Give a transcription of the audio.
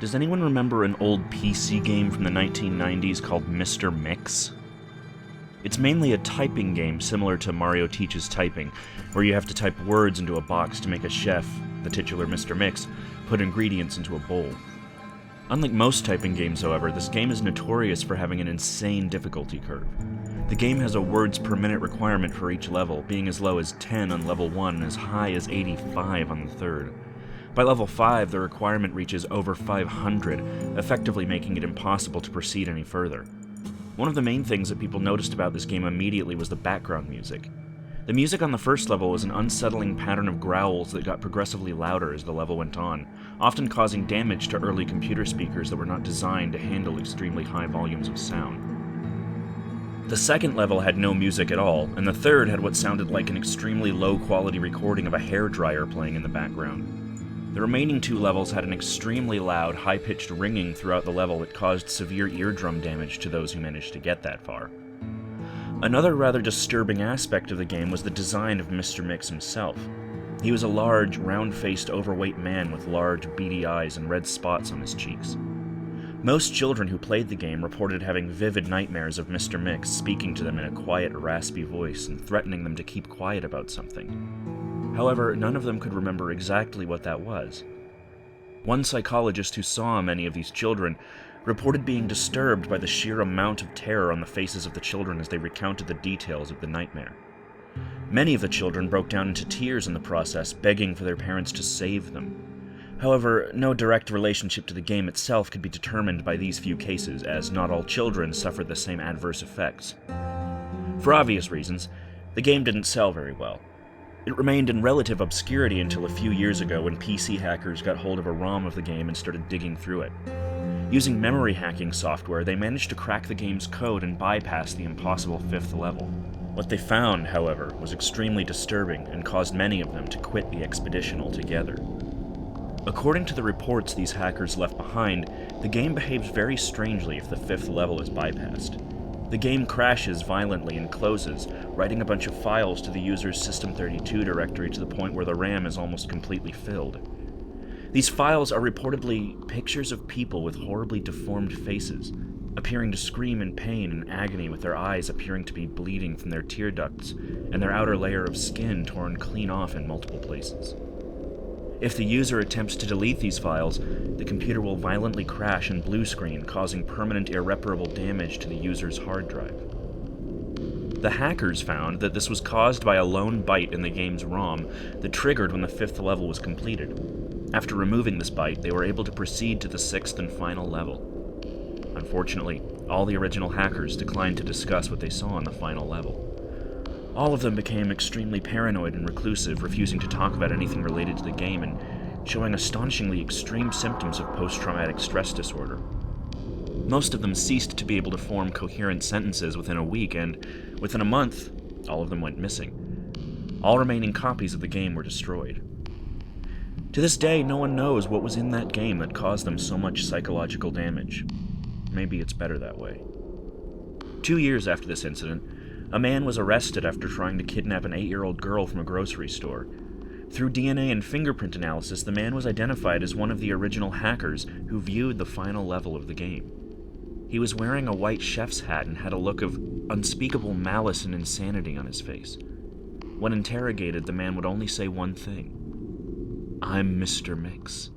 Does anyone remember an old PC game from the 1990s called Mr. Mix? It's mainly a typing game similar to Mario Teaches Typing, where you have to type words into a box to make a chef, the titular Mr. Mix, put ingredients into a bowl. Unlike most typing games, however, this game is notorious for having an insane difficulty curve. The game has a words per minute requirement for each level, being as low as 10 on level 1 and as high as 85 on the third. By level 5, the requirement reaches over 500, effectively making it impossible to proceed any further. One of the main things that people noticed about this game immediately was the background music. The music on the first level was an unsettling pattern of growls that got progressively louder as the level went on, often causing damage to early computer speakers that were not designed to handle extremely high volumes of sound. The second level had no music at all, and the third had what sounded like an extremely low-quality recording of a hairdryer playing in the background. The remaining two levels had an extremely loud, high-pitched ringing throughout the level that caused severe eardrum damage to those who managed to get that far. Another rather disturbing aspect of the game was the design of Mr. Mix himself. He was a large, round-faced, overweight man with large, beady eyes and red spots on his cheeks. Most children who played the game reported having vivid nightmares of Mr. Mix speaking to them in a quiet, raspy voice and threatening them to keep quiet about something. However, none of them could remember exactly what that was. One psychologist who saw many of these children reported being disturbed by the sheer amount of terror on the faces of the children as they recounted the details of the nightmare. Many of the children broke down into tears in the process, begging for their parents to save them. However, no direct relationship to the game itself could be determined by these few cases, as not all children suffered the same adverse effects. For obvious reasons, the game didn't sell very well. It remained in relative obscurity until a few years ago when PC hackers got hold of a ROM of the game and started digging through it. Using memory hacking software, they managed to crack the game's code and bypass the impossible fifth level. What they found, however, was extremely disturbing and caused many of them to quit the expedition altogether. According to the reports these hackers left behind, the game behaves very strangely if the fifth level is bypassed. The game crashes violently and closes, writing a bunch of files to the user's System32 directory to the point where the RAM is almost completely filled. These files are reportedly pictures of people with horribly deformed faces, appearing to scream in pain and agony with their eyes appearing to be bleeding from their tear ducts and their outer layer of skin torn clean off in multiple places. If the user attempts to delete these files, the computer will violently crash and blue screen, causing permanent irreparable damage to the user's hard drive. The hackers found that this was caused by a lone byte in the game's ROM that triggered when the fifth level was completed. After removing this byte, they were able to proceed to the sixth and final level. Unfortunately, all the original hackers declined to discuss what they saw on the final level. All of them became extremely paranoid and reclusive, refusing to talk about anything related to the game and showing astonishingly extreme symptoms of post-traumatic stress disorder. Most of them ceased to be able to form coherent sentences within a week, and within a month, all of them went missing. All remaining copies of the game were destroyed. To this day, no one knows what was in that game that caused them so much psychological damage. Maybe it's better that way. 2 years after this incident, a man was arrested after trying to kidnap an 8-year-old girl from a grocery store. Through DNA and fingerprint analysis, the man was identified as one of the original hackers who viewed the final level of the game. He was wearing a white chef's hat and had a look of unspeakable malice and insanity on his face. When interrogated, the man would only say one thing: "I'm Mr. Mix."